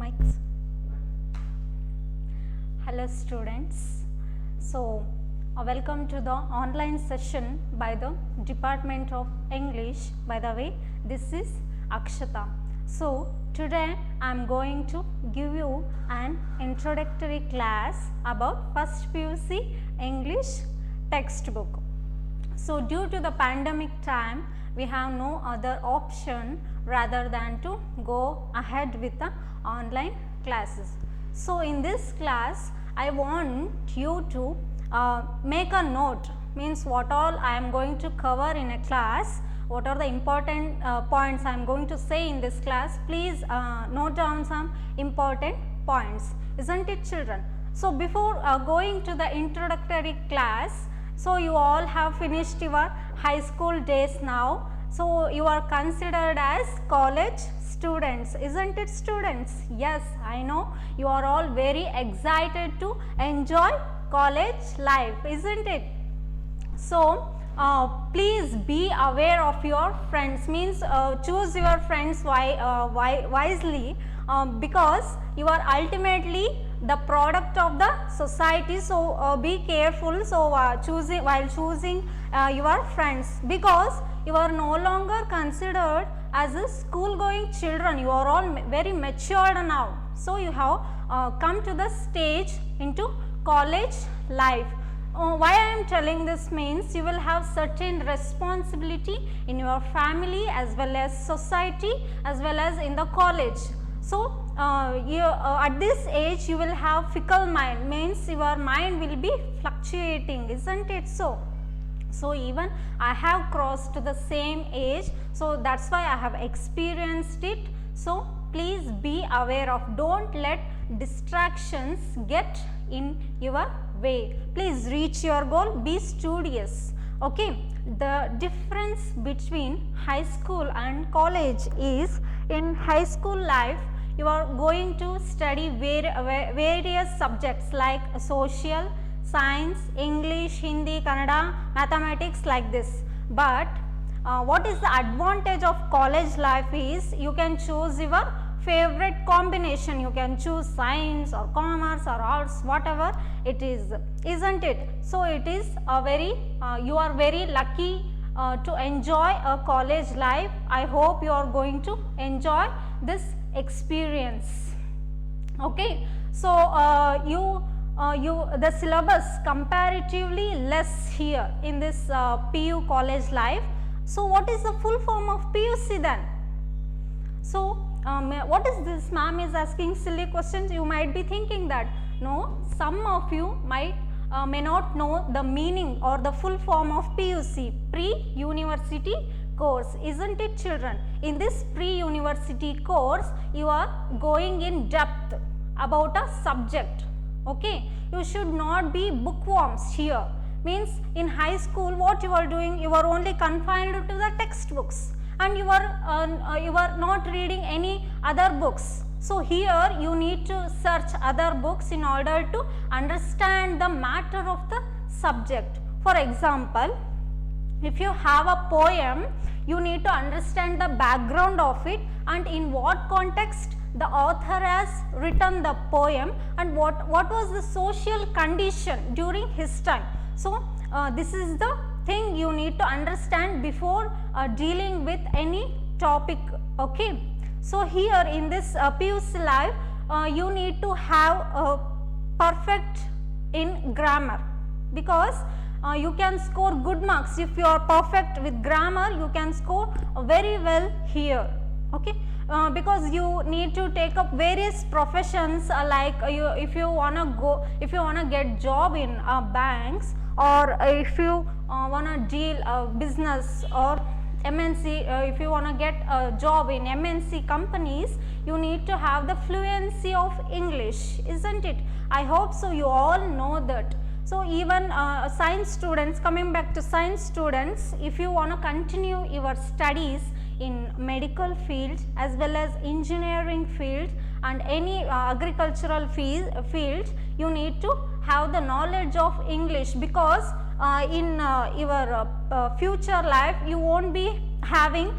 Mics. Hello students. So welcome to the online session by the Department of English. By the way, this is Akshata. So today I am going to give you an introductory class about first PUC English textbook. So due to the pandemic time, we have no other option rather than to go ahead with the online classes. So in this class, I want you to make a note, means what all I am going to cover in a class, what are the important points I am going to say in this class. Please note down some important points, isn't it children? So before going to the introductory class, so you all have finished your high school days now. So you are considered as college students, isn't it students? Yes, I know you are all very excited to enjoy college life, isn't it? So please be aware of your friends, means choose your friends wisely, because you are ultimately the product of the society. So be careful. So while choosing your friends, because you are no longer considered as a school going children, you are all very matured now. So you have come to the stage into college life. Why I am telling this means you will have certain responsibility in your family as well as society as well as in the college. So at this age you will have fickle mind, means your mind will be fluctuating, isn't it so? So even I have crossed to the same age, so that's why I have experienced it. So please be aware of, don't let distractions get in your way. Please reach your goal, be studious. Okay, the difference between high school and college is, in high school life you are going to study various subjects like social, science, English, Hindi, Kannada, mathematics, like this. But what is the advantage of college life is, you can choose your favorite combination. You can choose science or commerce or arts, whatever it is, isn't it? So it is a very you are very lucky to enjoy a college life. I hope you are going to enjoy this experience. Okay, so the syllabus comparatively less here in this PU college life. So what is the full form of PUC then? So what is this? Ma'am is asking silly questions. You might be thinking that no, some of you might may not know the meaning or the full form of PUC, pre-university course, isn't it children? In this pre-university course you are going in depth about a subject. Okay, you should not be bookworms here. Means in high school what you are doing, you are only confined to the textbooks and you are not reading any other books. So here you need to search other books in order to understand the matter of the subject. For example, if you have a poem, you need to understand the background of it and in what context the author has written the poem and what was the social condition during his time. So this is the thing you need to understand before dealing with any topic. Okay, so here in this PUC life you need to have perfect in grammar, because you can score good marks if you are perfect with grammar. You can score very well here. Okay, because you need to take up various professions like if you wanna get job in banks, or if you wanna deal business or MNC, if you wanna get a job in MNC companies, you need to have the fluency of English, isn't it? I hope so you all know that. So even science students, coming back to science students, if you want to continue your studies in medical field as well as engineering field and any agricultural field, you need to have the knowledge of English, because in your future life you won't be having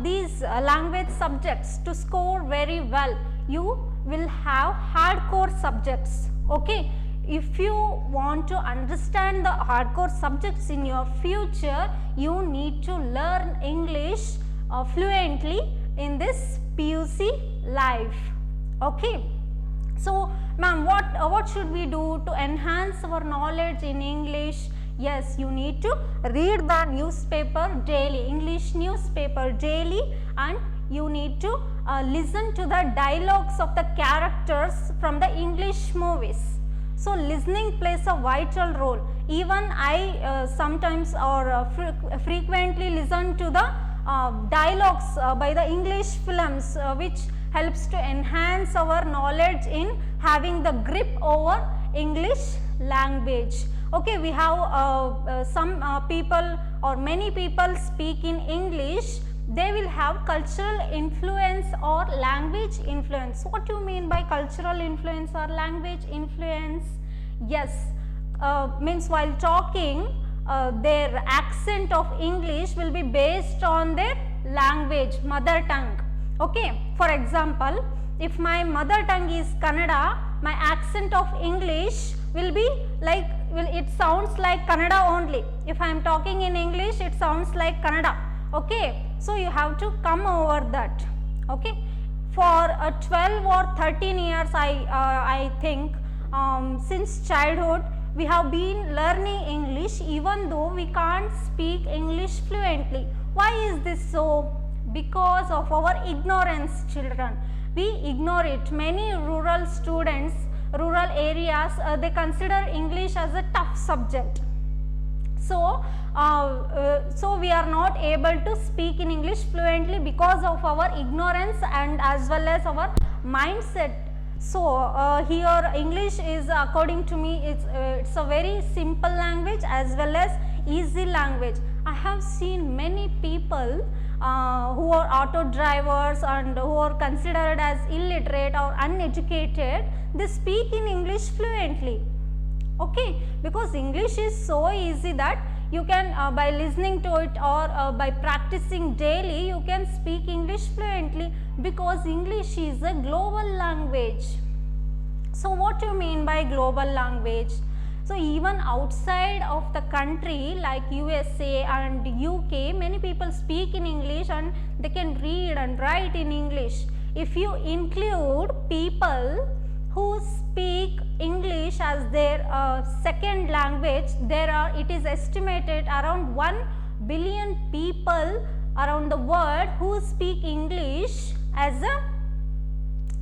these language subjects to score very well. You will have hardcore subjects. Okay, if you want to understand the hardcore subjects in your future, you need to learn English fluently in this PUC life. Okay, so ma'am, what should we do to enhance our knowledge in English? Yes, you need to read the newspaper daily, English newspaper daily, and you need to listen to the dialogues of the characters from the English movies. So listening plays a vital role. Even I sometimes or frequently listen to the dialogues by the English films, which helps to enhance our knowledge in having the grip over English language. Okay, we have some people or many people speak in English. They will have cultural influence or language influence. What do you mean by cultural influence or language influence? Yes, means while talking, their accent of English will be based on their language, mother tongue. Okay, for example, if my mother tongue is Kannada, my accent of English will be like, it sounds like Kannada only. If I am talking in English, it sounds like Kannada. Okay, so you have to come over that. Okay, for 12 or 13 years, I think since childhood we have been learning English, even though we can't speak English fluently. Why is this so? Because of our ignorance, children. We ignore it. Many rural students, rural areas, they consider English as a tough subject. So, so we are not able to speak in English fluently because of our ignorance and as well as our mindset. So, here English is, according to me, it's a very simple language as well as easy language. I have seen many people who are auto drivers and who are considered as illiterate or uneducated, they speak in English fluently. Okay, because English is so easy that you can by listening to it or by practicing daily, you can speak English fluently, because English is a global language. So what do you mean by global language? So even outside of the country like USA and UK, many people speak in English and they can read and write in English. If you include people who speak English as their second language, it is estimated around 1 billion people around the world who speak English as a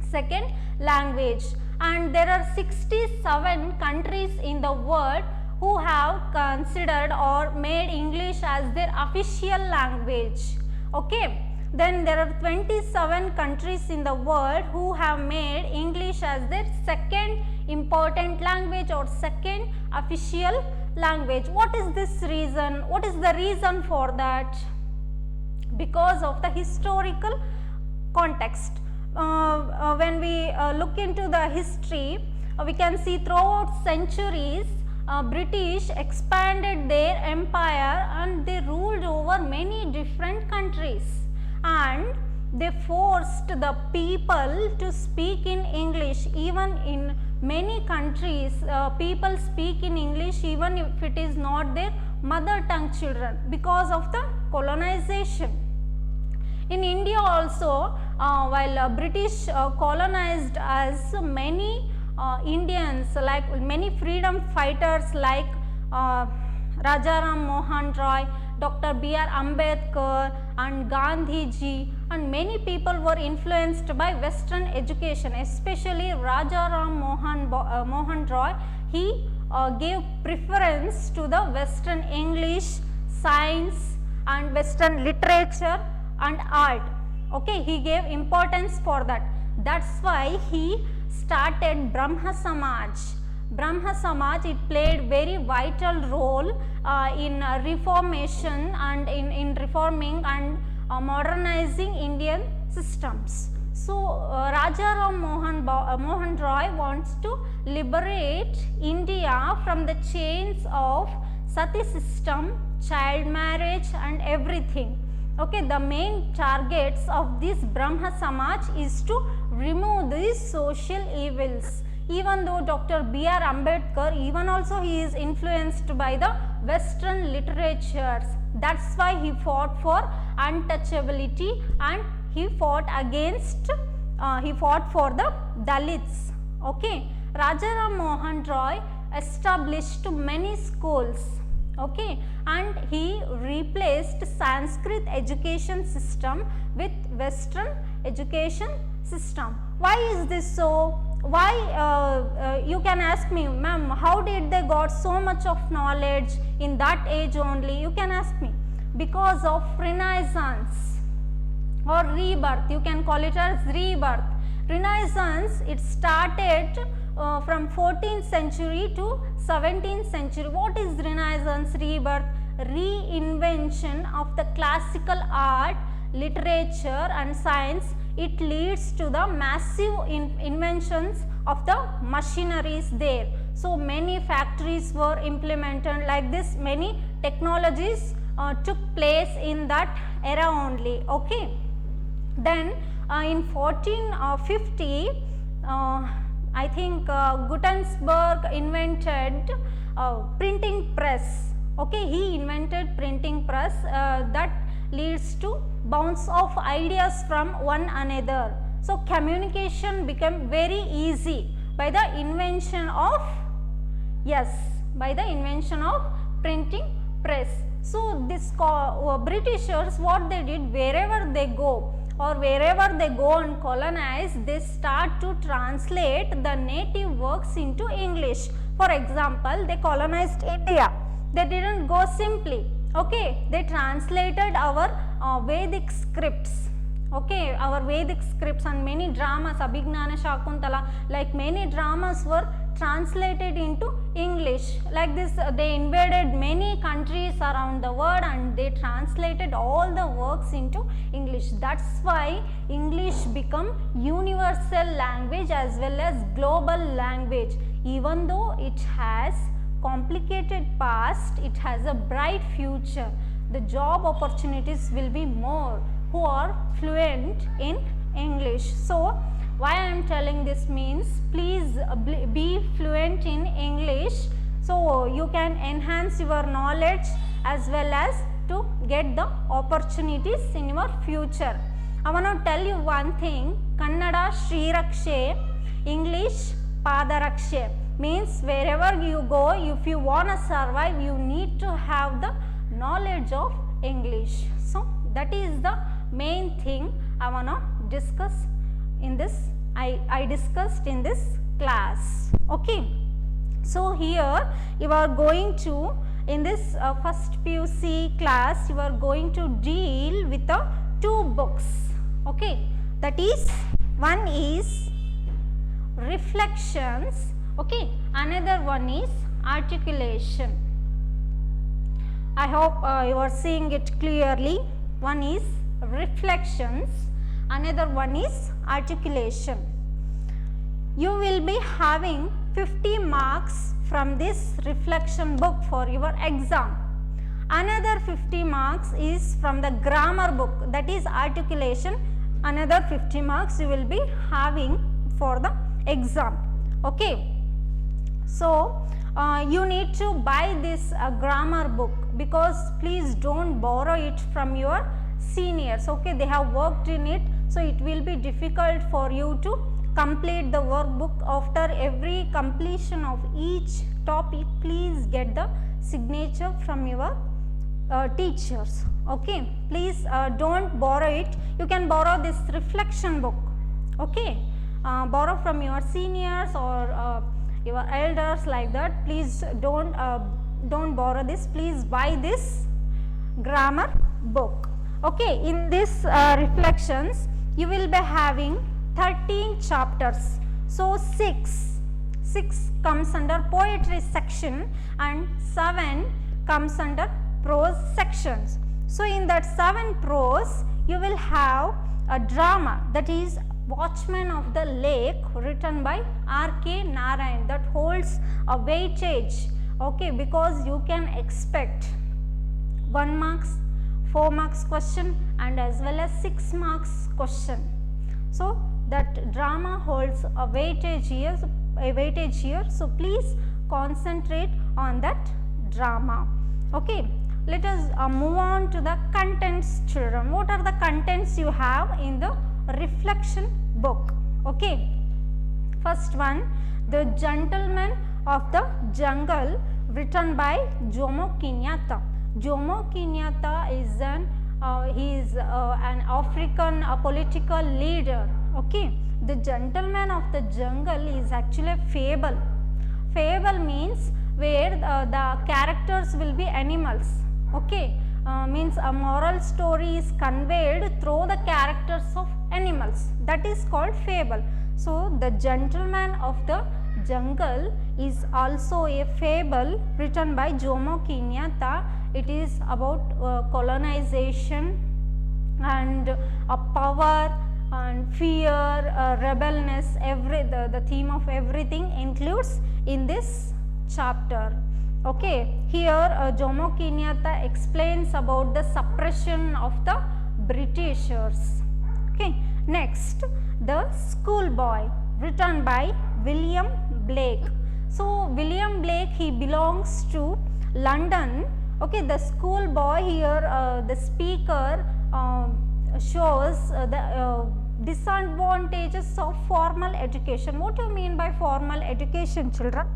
second language. And there are 67 countries in the world who have considered or made English as their official language. Okay, then there are 27 countries in the world who have made English as their second important language or second official language. What is this reason? What is the reason for that? Because of the historical context. When we look into the history, we can see throughout centuries, British expanded their empire and they ruled over many different countries, and they forced the people to speak in English. Even in many countries, people speak in English even if it is not their mother tongue, children, because of the colonization. In India also, while British colonized us, many Indians, like many freedom fighters like Rajaram Mohan Roy, Dr. B.R. Ambedkar and Gandhiji, and many people were influenced by Western education, especially Rajaram Mohan Roy. He gave preference to the Western English, science and Western literature and art. Okay, he gave importance for that. That's why he started Brahma Samaj. Brahma Samaj, it played very vital role in reformation and in reforming and modernizing Indian systems. So, Rajaram Mohan Roy wants to liberate India from the chains of Sati system, child marriage and everything. Okay, the main targets of this Brahma Samaj is to remove these social evils. Even though Dr. B.R. Ambedkar, even also he is influenced by the Western literatures. That's why he fought for untouchability and he fought against, he fought for the Dalits. Okay, Rajaram Mohan Roy established many schools. Okay, and he replaced Sanskrit education system with Western education system. Why is this so? Why you can ask me, ma'am, how did they got so much of knowledge in that age only? You can ask me. Because of Renaissance or rebirth, you can call it as rebirth. Renaissance, it started from 14th century to 17th century. What is Renaissance rebirth? Reinvention of the classical art, literature and science. It leads to the massive inventions of the machineries there. So many factories were implemented like this, many technologies took place in that era only. Okay. Then in 1450, I think Gutenberg invented printing press. Okay, he invented printing press that leads to bounce of ideas from one another. So communication became very easy by the invention of, yes, by the invention of printing press. So this Britishers, what they did, wherever they go or wherever they go and colonize, they start to translate the native works into English. For example, they colonized India. They didn't go simply. Okay, they translated our Vedic scripts. Okay, our Vedic scripts and many dramas, Abhignana Shakuntala, like many dramas were translated into English. Like this, they invaded many countries around the world and they translated all the works into English. That's why English become universal language as well as global language. Even though it has complicated past, it has a bright future. The job opportunities will be more who are fluent in English. So why I am telling this means, please be fluent in English so you can enhance your knowledge as well as to get the opportunities in your future. I want to tell you one thing, Kannada Shri Rakshe, English Padarakshe, means wherever you go, if you want to survive, you need to have the knowledge of English. So that is the main thing I want to discuss in this, I discussed in this class. Okay. So here you are going to, in this first PUC class, you are going to deal with the two books. Okay. That is, one is Reflections. Okay. Another one is Articulation. I hope you are seeing it clearly. One is Reflections, another one is Articulation. You will be having 50 marks from this reflection book for your exam. Another 50 marks is from the grammar book, that is Articulation. Another 50 marks you will be having for the exam. Okay. So you need to buy this grammar book, because please don't borrow it from your seniors. Okay, they have worked in it, so it will be difficult for you to complete the workbook. After every completion of each topic, please get the signature from your teachers. Okay, please don't borrow it. You can borrow this reflection book. Okay, borrow from your seniors or your elders, like that. Please don't borrow this. Please buy this grammar book. Okay, in this reflections you will be having 13 chapters. So 6 comes under poetry section and 7 comes under prose sections. So in that 7 prose you will have a drama, that is Watchman of the Lake, written by R.K. Narayan, that holds a weightage. Okay, because you can expect 1 marks, 4 marks question and as well as 6 marks question. So that drama holds a weightage here, so please concentrate on that drama. Okay, let us move on to the contents, children. What are the contents you have in the reflection book? Okay, first one, The Gentleman of the Jungle, written by Jomo Kenyatta. Jomo Kenyatta is an African political leader. Okay, The Gentleman of the Jungle is actually a fable. Fable means where the characters will be animals. Okay, means a moral story is conveyed through the characters of animals. That is called fable. So The Gentleman of the Jungle is also a fable written by Jomo Kenyatta. It is about colonization and power and fear, rebelness. The theme of everything includes in this chapter. Okay, here Jomo Kenyatta explains about the suppression of the Britishers. Okay, next, The Schoolboy, written by William Blake. So William Blake, he belongs to London. Okay, the schoolboy here, the speaker shows the disadvantages of formal education. What do you mean by formal education, children?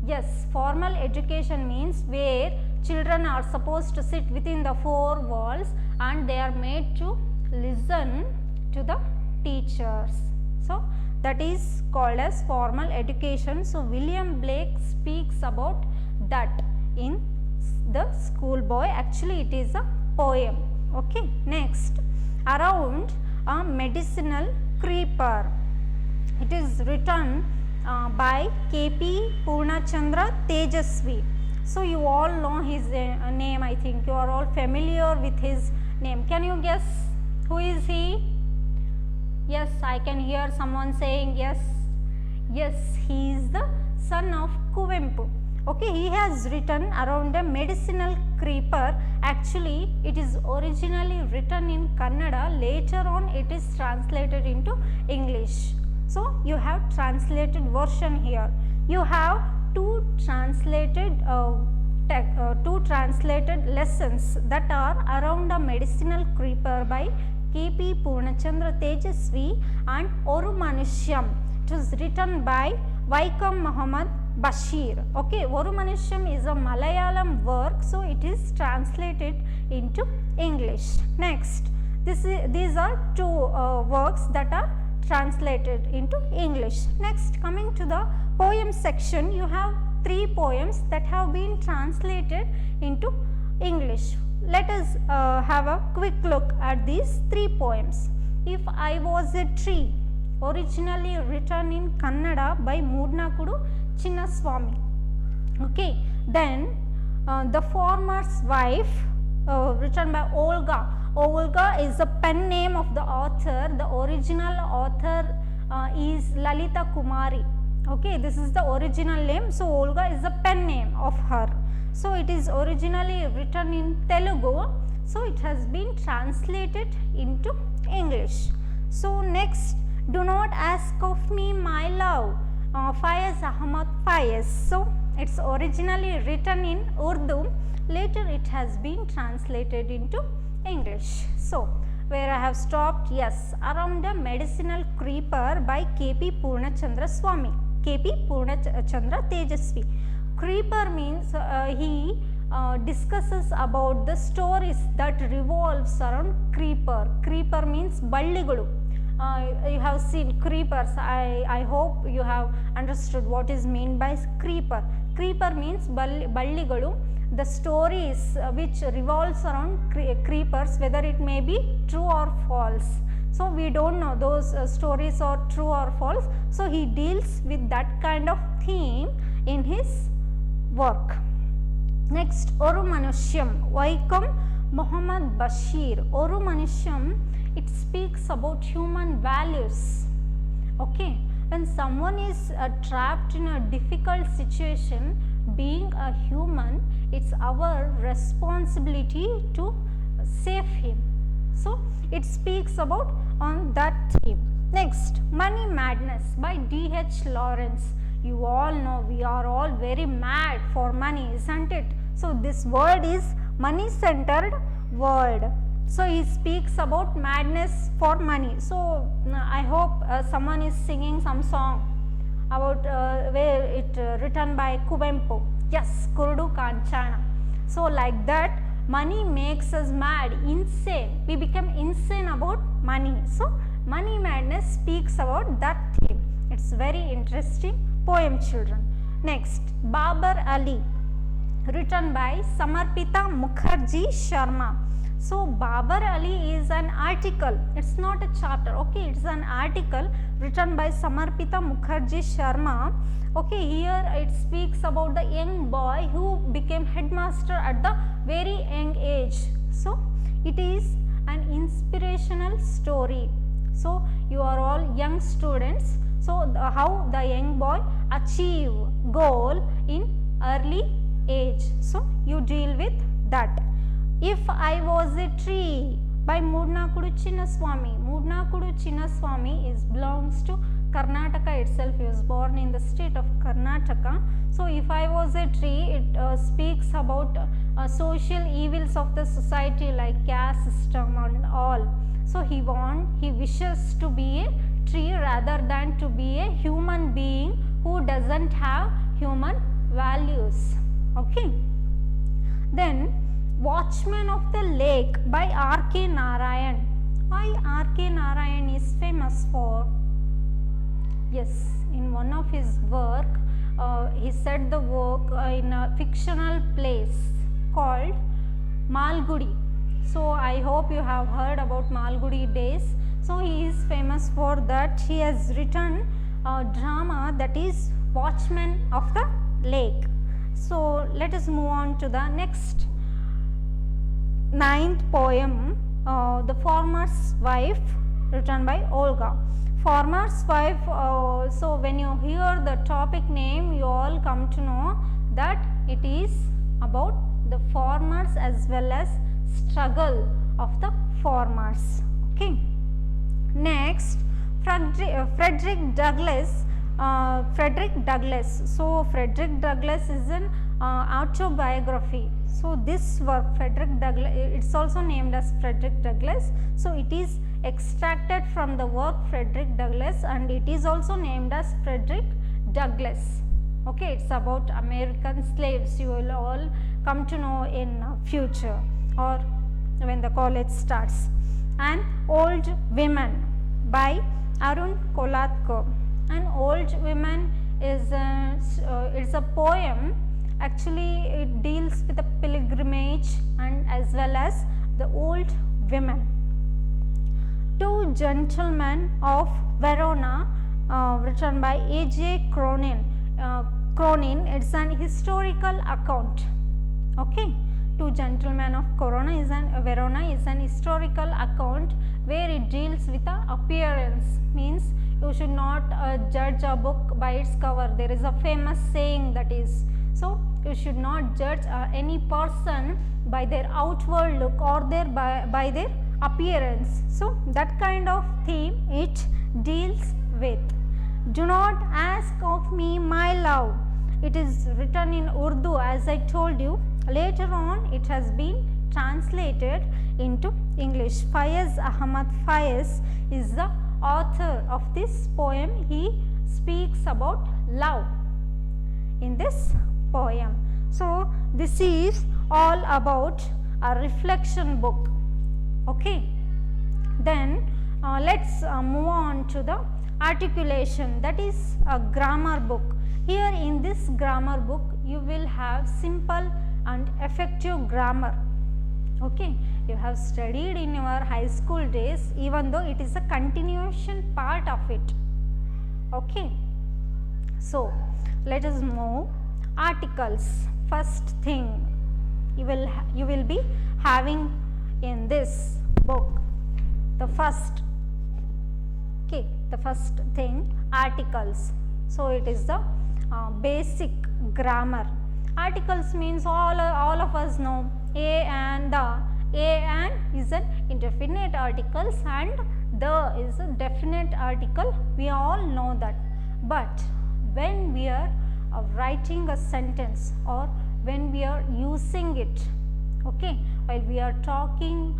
Yes, formal education means where children are supposed to sit within the 4 walls and they are made to listen to the teachers. So that is called as formal education. So William Blake speaks about that in The Schoolboy. Actually it is a poem. Okay, next, Around a Medicinal Creeper. It is written by K.P. Purnachandra Tejasvi. So you all know his name. I think you are all familiar with his name. Can you guess who is he? Yes, I can hear someone saying yes. Yes, he is the son of Kuvempu. Okay, he has written Around a Medicinal Creeper. Actually it is originally written in Kannada. Later on it is translated into English. So you have translated version here. You have two translated lessons that are Around a Medicinal Creeper by K.P. Purnachandra Tejasvi and Oru Manusham. It was written by Vaikom Muhammad Bashir. Okay, Oru Manusham is a Malayalam work, so it is translated into English. Next, these are two works that are translated into English. Next, coming to the poem section, you have 3 poems that have been translated into English. Let us have a quick look at these 3 poems. If I Was a Tree, originally written in Kannada by Moodnakudu Chinnaswamy. Okay, then The Farmer's Wife, written by Olga. Olga is the pen name of the author. The original author is Lalita Kumari. Okay, this is the original name. So Olga is the pen name of her. So it is originally written in Telugu. So it has been translated into English. So next, Do Not Ask of Me My Love, Faiz Ahmad Faiz. So it's originally written in Urdu. Later it has been translated into English. So where I have stopped, yes, Around a Medicinal Creeper by K.P. Purnachandra Swamy, K.P. Purnachandra Tejasvi. Creeper means he discusses about the stories that revolves around creeper. Creeper means balligulu. You have seen creepers. I hope you have understood what is meant by creeper. Creeper means balligulu. The stories which revolves around creepers, whether it may be true or false. So we don't know those stories are true or false. So he deals with that kind of theme in his work. Next, Oru Manusham, Vaikom Muhammad Bashir. Oru Manusham, it speaks about human values. Okay, when someone is trapped in a difficult situation, being a human, it's our responsibility to save him. So it speaks about on that theme. Next, Money Madness by D.H. Lawrence. You all know we are all very mad for money, isn't it? So this world is money centered world. So he speaks about madness for money. So I hope someone is singing some song about where it written by Kuvempu. Yes, Kurudu Kanchana. So like that, money makes us mad, insane. We become insane about money. So Money Madness speaks about that theme. It's very interesting poem, children. Next, Babar Ali, written by Samarpita Mukherjee Sharma. So Babar Ali is an article, it's not a chapter, okay, it's an article written by Samarpita Mukherjee Sharma. Okay, here it speaks about the young boy who became headmaster at the very young age. So it is an inspirational story. So you are all young students. So how the young boy achieve goal in early age. So you deal with that. If I Was a Tree by Mudnakudu Chinnaswamy. Mudnakudu Chinnaswamy belongs to Karnataka itself. He was born in the state of Karnataka. So if I Was a Tree, it speaks about social evils of the society like caste system and all. So he wishes to be a tree rather than to be a human being who doesn't have human values. Okay. Then Watchman of the Lake by R.K. Narayan. Why R.K. Narayan is famous for? Yes, in one of his work, he set the work in a fictional place called Malgudi. So I hope you have heard about Malgudi days. So he is famous for that. He has written a drama that is Watchman of the Lake. So let us move on to the next 9th poem, The Farmer's Wife, written by Olga. Farmer's Wife, so when you hear the topic name, you all come to know that it is about the farmers as well as struggle of the farmers. Okay. Next, Frederick Douglass. So Frederick Douglass is an autobiography. So this work, Frederick Douglass, it's also named as Frederick Douglass. So it is extracted from the work Frederick Douglass, and it is also named as Frederick Douglass. Okay, it's about American slaves. You will all come to know in future or when the college starts. And Old Women by Arun Kolatkar. An Old Women is it's a poem. Actually, it deals with the pilgrimage and as well as the old women. Two Gentlemen of Verona, written by A.J. Cronin. Cronin, it's an historical account. Okay, Two Gentlemen of Verona is an historical account where it deals with the appearance. Means you should not judge a book by its cover. There is a famous saying that is. So you should not judge any person by their outward look or by their appearance. So that kind of theme it deals with. Do not ask of me my love. It is written in Urdu, as I told you. Later on it has been translated into English. Faiz Ahmad Faiz is the author of this poem. He speaks about love in this poem. So this is all about a reflection book. Okay. Then let's move on to the articulation, that is a grammar book. Here in this grammar book you will have simple and effective grammar. Okay, you have studied in your high school days, even though it is a continuation part of it. Okay, so let us move. Articles. First thing you will be having in this book, the first thing, articles. So it is the basic grammar. Articles means all of us know a and the, A and is an indefinite articles and the is a definite article. We all know that. But when we are writing a sentence or when we are using it, okay, while we are talking,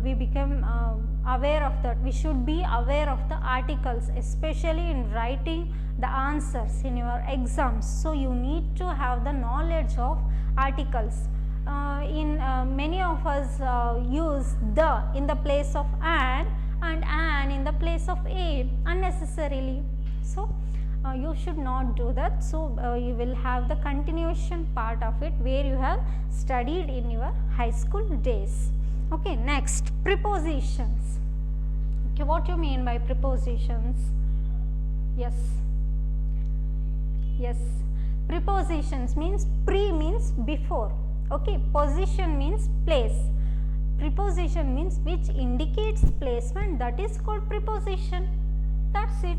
we become aware of that. We should be aware of the articles, especially in writing the answers in your exams. So you need to have the knowledge of articles. Many of us use the in the place of an and an in the place of a unnecessarily. So you should not do that. So you will have the continuation part of it where you have studied in your high school days. Okay, next, prepositions. Okay, what you mean by prepositions? Yes, prepositions means pre means before. Okay, position means place. Preposition means which indicates placement, that is called preposition. That's it,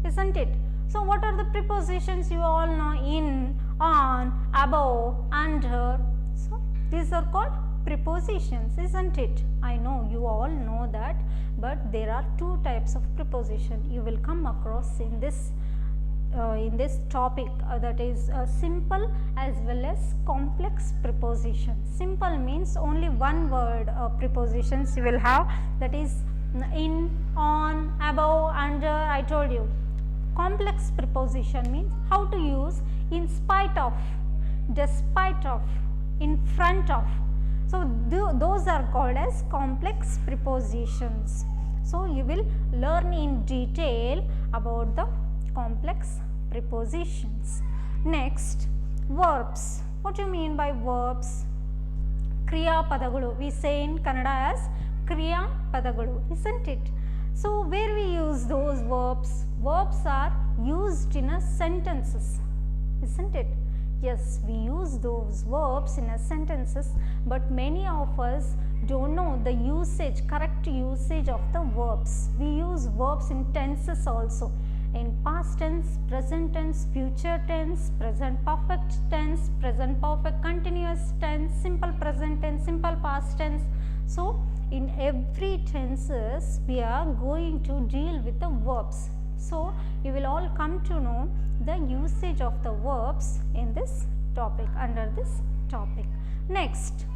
isn't it? So what are the prepositions? You all know: in, on, above, under. So these are called prepositions, isn't it? I know you all know that, but there are two types of preposition you will come across in this topic, that is simple as well as complex preposition. Simple means only one word prepositions you will have, that is in, on, above, under. I told you. Complex preposition means how to use in spite of, despite of, in front of. So those are called as complex prepositions. So you will learn in detail about the complex prepositions. Next, verbs. What do you mean by verbs? Kriya padagalu. We say in Kannada as Kriya padagalu, isn't it? So where we use those verbs? Verbs are used in a sentences, isn't it? Yes, we use those verbs in a sentences, but many of us don't know the usage, correct usage of the verbs. We use verbs in tenses also, in past tense, present tense, future tense, present perfect tense, present perfect continuous tense, simple present tense, simple past tense. So in every tenses we are going to deal with the verbs. So you will all come to know the usage of the verbs in this topic, under this topic. Next,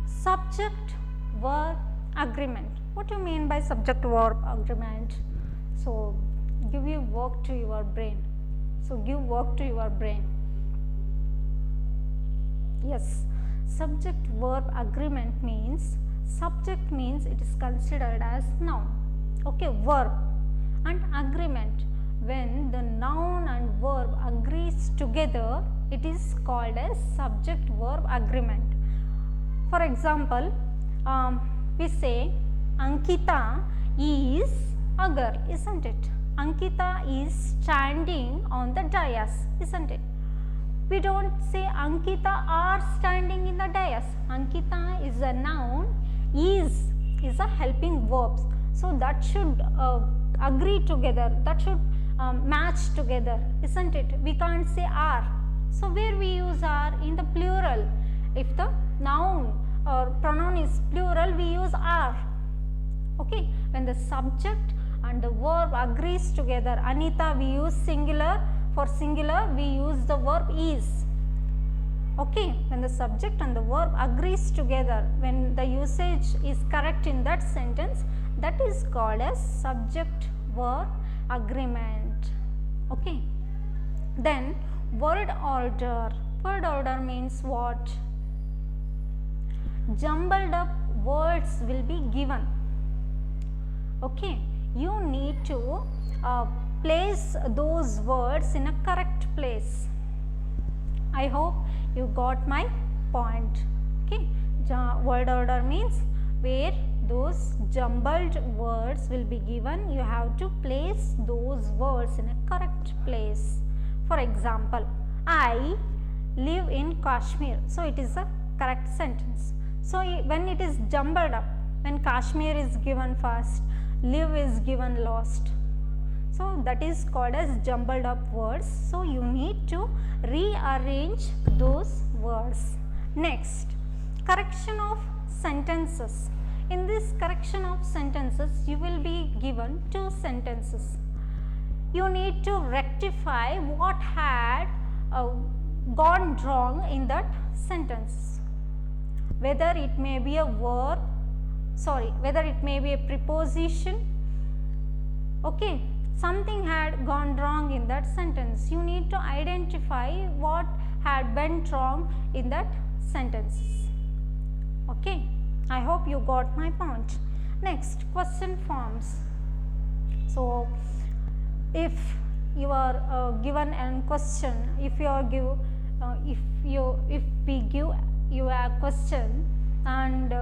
subject verb agreement. What do you mean by subject verb agreement? So give you work to your brain. So give work to your brain. Yes, subject verb agreement means, subject means it is considered as noun. Okay, verb and agreement, when the noun and verb agrees together, it is called as subject verb agreement. For example, we say Ankita is a girl, isn't it? Ankita is standing on the dais, isn't it? We don't say Ankita are standing in the dais. Ankita is a noun, is a helping verb. So that should agree together, that should match together, isn't it? We can't say are. So where we use are? In the plural. If the noun or pronoun is plural, we use are. Okay, when the subject and the verb agrees together, Anita we use singular, for singular we use the verb is. Okay, when the subject and the verb agrees together, when the usage is correct in that sentence, that is called as subject verb agreement. Okay, then word order. Word order means what? Jumbled up words will be given. Okay, you need to place those words in a correct place. I hope you got my point. Okay, word order means where those jumbled words will be given, you have to place those words in a correct place. For example, I live in Kashmir. So it is a correct sentence. So when it is jumbled up, when Kashmir is given first, live is given last. So that is called as jumbled up words. So you need to rearrange those words. Next, correction of sentences. In this correction of sentences, you will be given 2 sentences. You need to rectify what had gone wrong in that sentence. Whether it may be a verb, whether it may be a preposition, okay, something had gone wrong in that sentence. You need to identify what had went wrong in that sentences. Okay, I hope you got my point. Next, question forms. So, if you are given a question, if we give you a question, and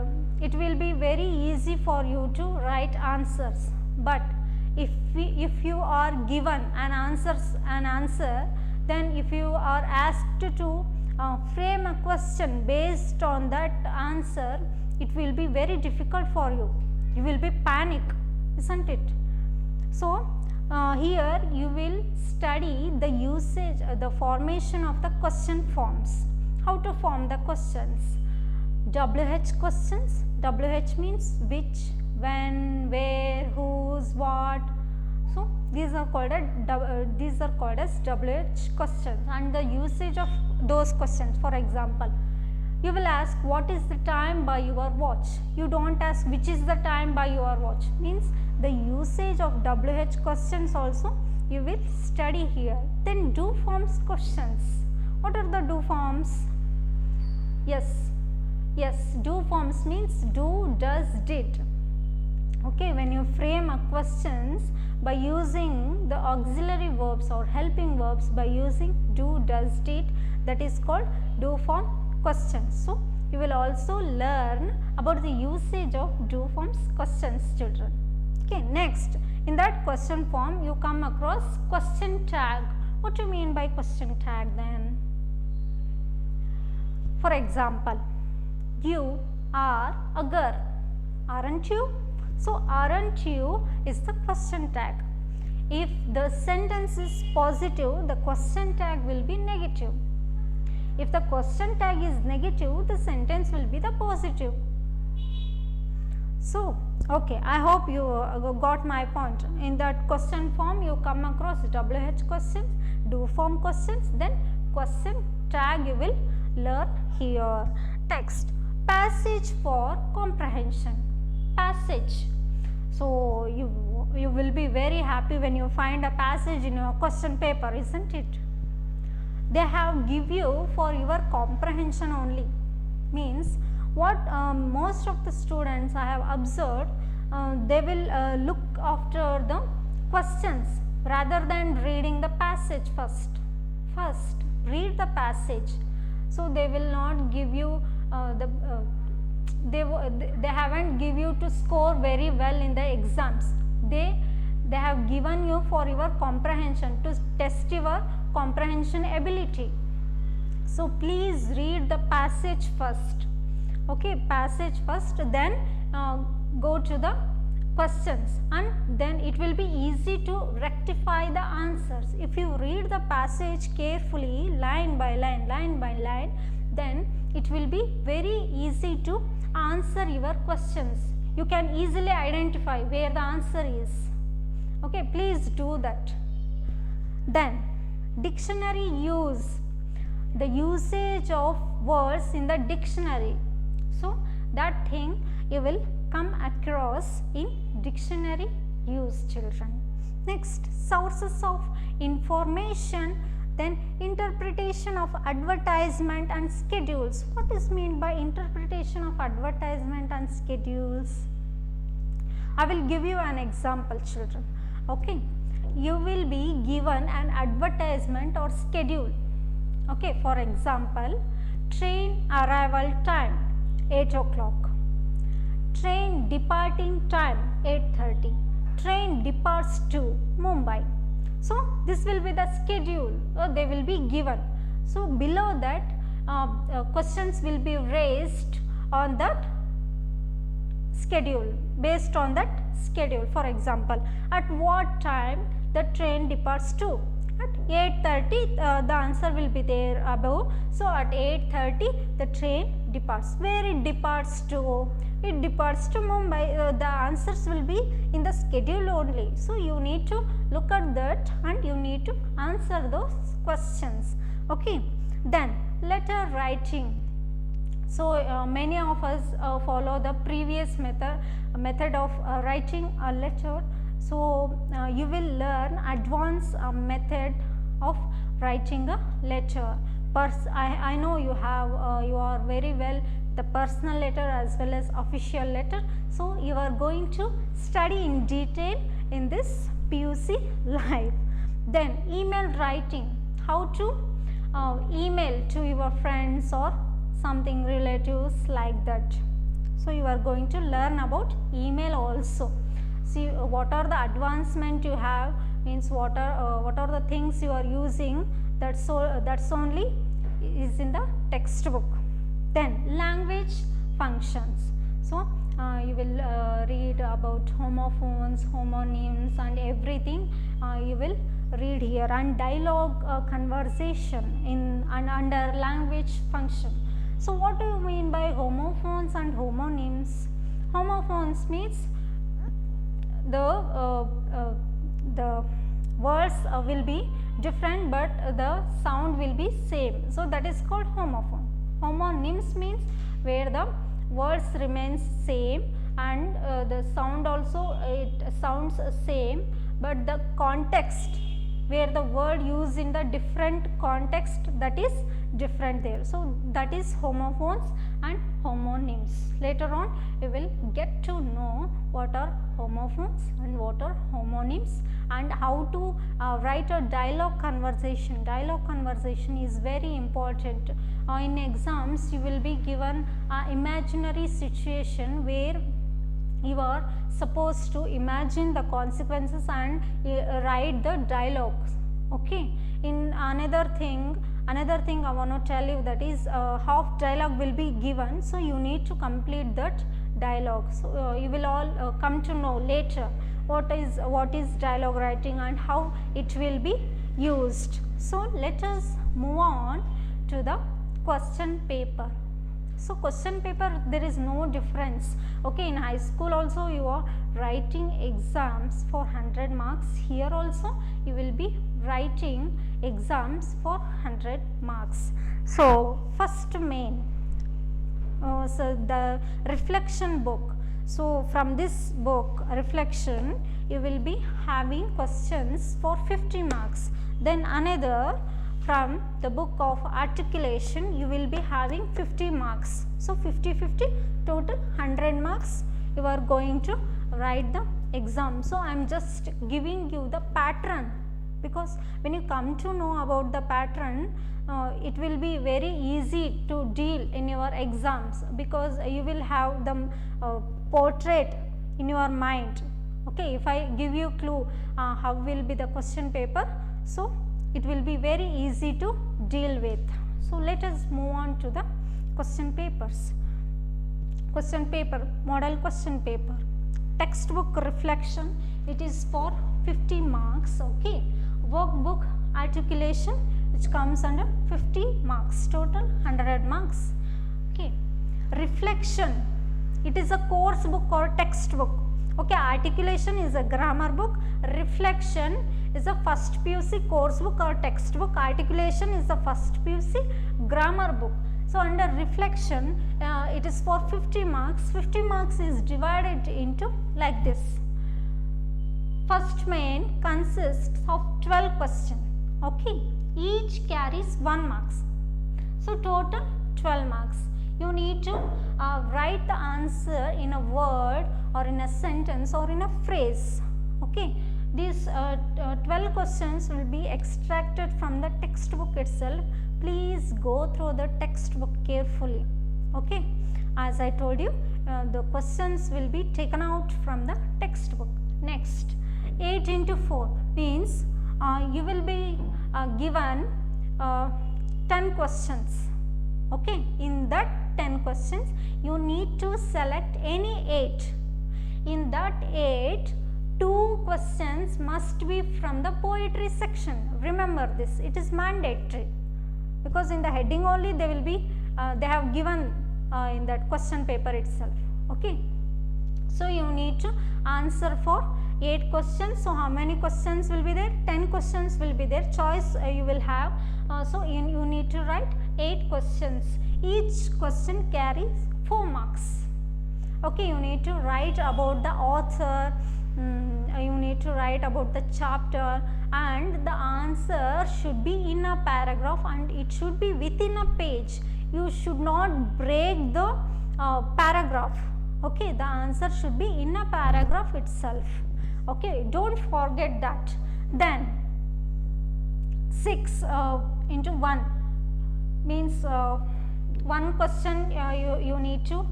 it will be very easy for you to write answers. But if you are given an answer, then if you are asked to frame a question based on that answer, it will be very difficult for you. You will be panic, isn't it? So here you will study the usage, the formation of the question forms. How to form the questions? WH questions. WH means which, when, where, whose, what. So these are called as WH questions, and the usage of those questions. For example, you will ask what is the time by your watch. You don't ask which is the time by your watch. Means the usage of WH questions also you will study here. Then do forms questions. What are the do forms? Yes, do forms means do, does, did. Okay, when you frame a questions by using the auxiliary verbs or helping verbs by using do, does, did, that is called do form questions. So you will also learn about the usage of do forms questions, children. Okay, next, in that question form you come across question tag. What do you mean by question tag then? For example, you are a girl, aren't you? So aren't you is the question tag. If the sentence is positive, the question tag will be negative. If the question tag is negative, the sentence will be the positive. So, okay, I hope you got my point. In that question form, you come across WH questions, do form questions, then question tag you will learn here. Text, passage for comprehension. Passage. So, you will be very happy when you find a passage in your question paper, isn't it? They have give you for your comprehension only. Means what most of the students I have observed, they will look after the questions rather than reading the passage first. First read the passage. So they will not give you they haven't give you to score very well in the exams. They have given you for your comprehension, to test your comprehension ability. So please read the passage first. Okay, passage first, then go to the questions, and then it will be easy to rectify the answers. If you read the passage carefully, line by line, then it will be very easy to answer your questions. You can easily identify where the answer is. Okay, please do that. Then dictionary use, the usage of words in the dictionary. So that thing you will come across in dictionary use, children. Next, sources of information, then interpretation of advertisement and schedules. What is meant by interpretation of advertisement and schedules? I will give you an example, children. Okay, you will be given an advertisement or schedule. Okay, for example, train arrival time 8 o'clock, train departing time 8:30, train departs to Mumbai. So this will be the schedule they will be given. So below that questions will be raised on that schedule, based on that schedule. For example, at what time the train departs to? At 8:30, the answer will be there above. So at 8:30 the train departs. Where it departs to? It departs to Mumbai. The answers will be in the schedule only. So, you need to look at that and you need to answer those questions. Okay. Then letter writing. So, many of us follow the previous method of writing a letter. So, you will learn advanced method of writing a letter. I know you have you are very well the personal letter as well as official letter. So, you are going to study in detail in this PUC live. Then email writing, how to email to your friends or something relatives like that. So, you are going to learn about email also. See what are the advancement you have, means what are the things you are using, that's only is in the textbook. Then language functions. So, you will read about homophones, homonyms and everything you will read here, and dialogue conversation in and under language function. So, what do you mean by homophones and homonyms? Homophones means the words will be different but the sound will be same. So, that is called homophone. Homonyms means where the words remains same and the sound also it sounds same, but the context where the word used in the different context, that is different there. So, that is homophones and homonyms. Later on you will get to know what are homophones and what are homonyms and how to write a dialogue conversation. Dialogue conversation is very important. In exams you will be given an imaginary situation where you are supposed to imagine the consequences and write the dialogues. Okay. In another thing I want to tell you, that is half dialogue will be given. So, you need to complete that dialogue. So, you will all come to know later what is dialogue writing and how it will be used. So, let us move on to the question paper. So, question paper, there is no difference. Okay, in high school also you are writing exams for 100 marks. Here also you will be writing exams for 100 marks. So, first main, so the reflection book. So, from this book reflection you will be having questions for 50 marks. Then another, from the book of articulation you will be having 50 marks. So, 50 total 100 marks you are going to write the exam. So, I am just giving you the pattern, because when you come to know about the pattern it will be very easy to deal in your exams, because you will have the portrait in your mind. Okay, if I give you clue how will be the question paper, so it will be very easy to deal with. So, let us move on to the question papers. Question paper, model question paper. Textbook reflection, it is for 50 marks. Okay. Workbook articulation, which comes under 50 marks, total 100 marks. Okay. Reflection, it is a course book or textbook. Okay, articulation is a grammar book, reflection is a first PUC course book or textbook, articulation is the first PUC grammar book. So, under reflection it is for 50 marks, 50 marks is divided into like this. First main consists of 12 questions, okay, each carries 1 marks. So, total 12 marks. You need to write the answer in a word or in a sentence or in a phrase. Okay. These 12 questions will be extracted from the textbook itself. Please go through the textbook carefully. Okay. As I told you, the questions will be taken out from the textbook. Next, 8 into 4 means you will be given 10 questions. Okay. In that 10 questions, you need to select any 8. In that 8, 2 questions must be from the poetry section. Remember this, it is mandatory, because in the heading only they will be they have given in that question paper itself. Okay, so you need to answer for 8 questions. So how many questions will be there? 10 questions will be there. Choice you will have. So you need to write 8 questions. Each question carries 4 marks. Okay, you need to write about the author, you need to write about the chapter, and the answer should be in a paragraph and it should be within a page. You should not break the paragraph. Okay, the answer should be in a paragraph itself. Okay, don't forget that. Then 6 into 1 means one question you need to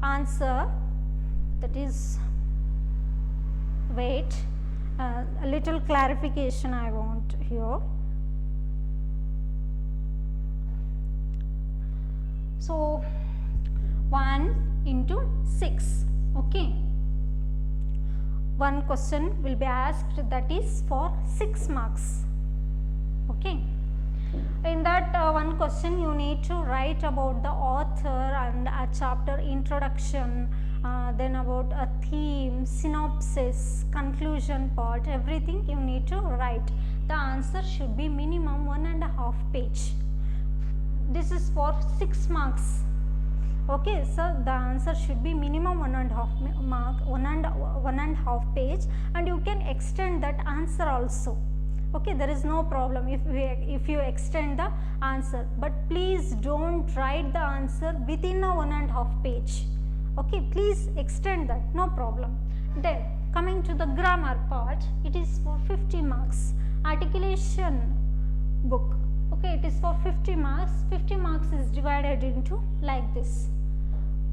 answer, that is, wait, a little clarification I want here. So 1 into 6. Okay, one question will be asked, that is for 6 marks. Okay, in that one question you need to write about the author and a chapter introduction, then about a theme, synopsis, conclusion part, everything you need to write. The answer should be minimum 1.5 page. This is for 6 marks. Okay, so the answer should be minimum 1.5 page, and you can extend that answer also. Okay, there is no problem if you extend the answer, but please don't write the answer within a 1.5 page. Okay, please extend that, no problem. Then coming to the grammar part, it is for 50 marks. Articulation book, okay, it is for 50 marks. 50 marks is divided into like this.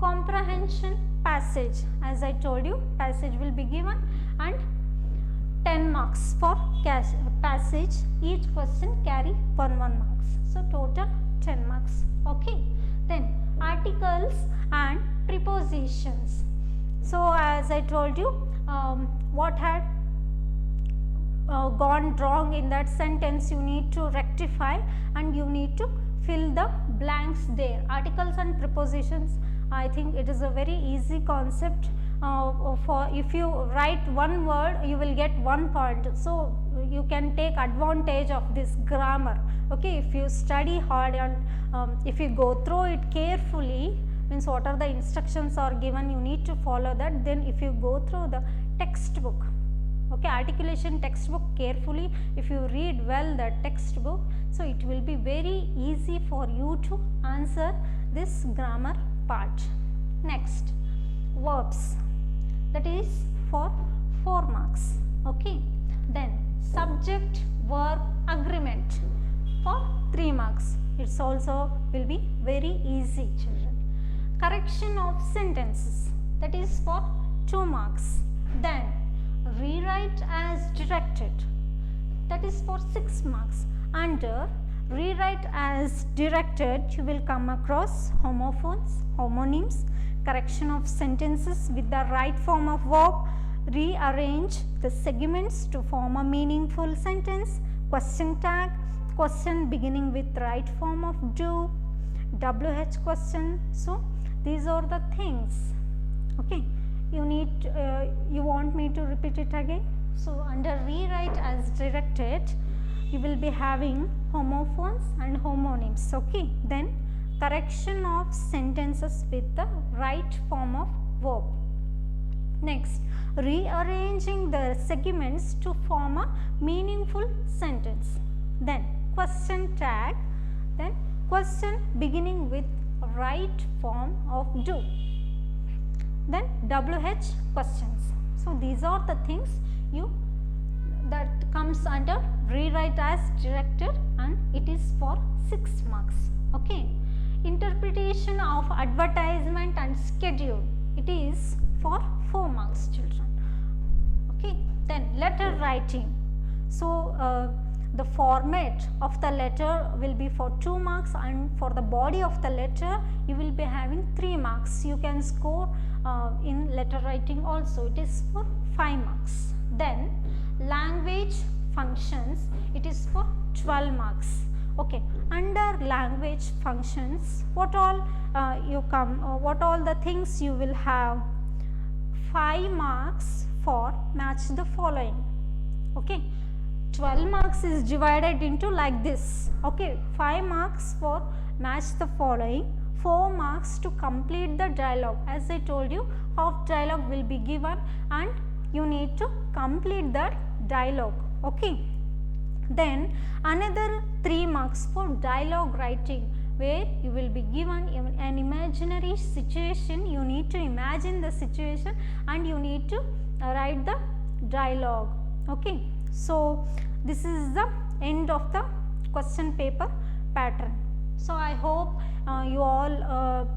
Comprehension passage, as I told you, passage will be given, and 10 marks for passage. Each question carry 1 marks. So total 10 marks. Okay. Then articles and prepositions. So as I told you, what had gone wrong in that sentence, you need to rectify and you need to fill the blanks there. Articles and prepositions, I think it is a very easy concept. For if you write one word, you will get 1 point. So you can take advantage of this grammar. Okay, if you study hard and if you go through it carefully, means what are the instructions are given, you need to follow that. Then if you go through the textbook, okay, articulation textbook carefully, if you read well the textbook, so it will be very easy for you to answer this grammar part. Next, verbs, that is for 4 marks. Okay, then subject verb agreement for 3 marks. It's also will be very easy, children. Correction of sentences, that is for 2 marks. Then rewrite as directed, that is for 6 marks. Under rewrite as directed, you will come across homophones, homonyms, correction of sentences with the right form of verb, rearrange the segments to form a meaningful sentence, question tag, question beginning with right form of do, WH question. So these are the things. Okay, you need you want me to repeat it again? So under rewrite as directed, you will be having homophones and homonyms. Okay, then correction of sentences with the right form of verb. Next, rearranging the segments to form a meaningful sentence. Then question tag, then question beginning with right form of do, then WH questions. So these are the things that comes under rewrite as directed, and it is for 6 marks. Okay. Interpretation of advertisement and schedule, it is for 4 marks, children. Okay. Then letter writing. So the format of the letter will be for 2 marks, and for the body of the letter you will be having 3 marks. You can score in letter writing also, it is for 5 marks. Then language functions, it is for 12 marks. Okay, under language functions, what all what all the things you will have? 5 marks for match the following. Okay, 12 marks is divided into like this. Okay, 5 marks for match the following, 4 marks to complete the dialogue. As I told you, half dialogue will be given and you need to complete the dialogue. Okay, then another 3 marks for dialogue writing, where you will be given an imaginary situation. You need to imagine the situation and you need to write the dialogue. Okay, so this is the end of the question paper pattern. So I hope you all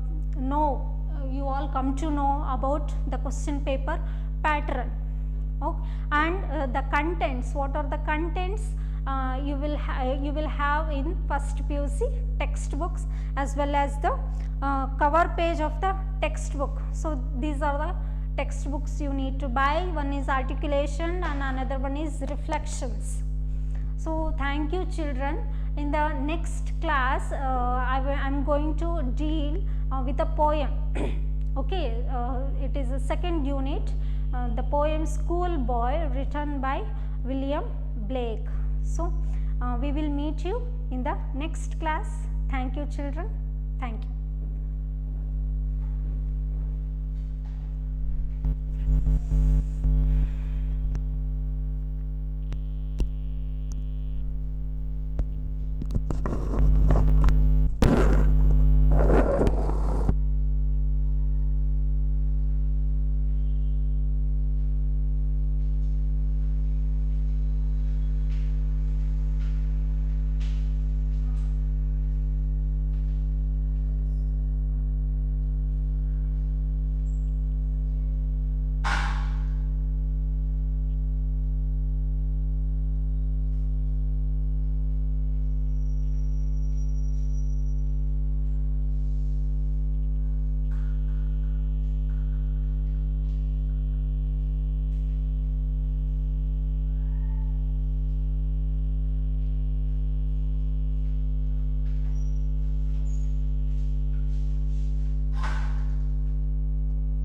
you all come to know about the question paper pattern. Okay, and the contents, what are the contents you will have in first PUC textbooks, as well as the cover page of the textbook. So these are the textbooks you need to buy. One is articulation and another one is reflections. So thank you children. In the next class I am going to deal with a poem. Okay, it is a second unit, the poem Schoolboy, written by William Blake. So we will meet you in the next class. Thank you children. Thank you.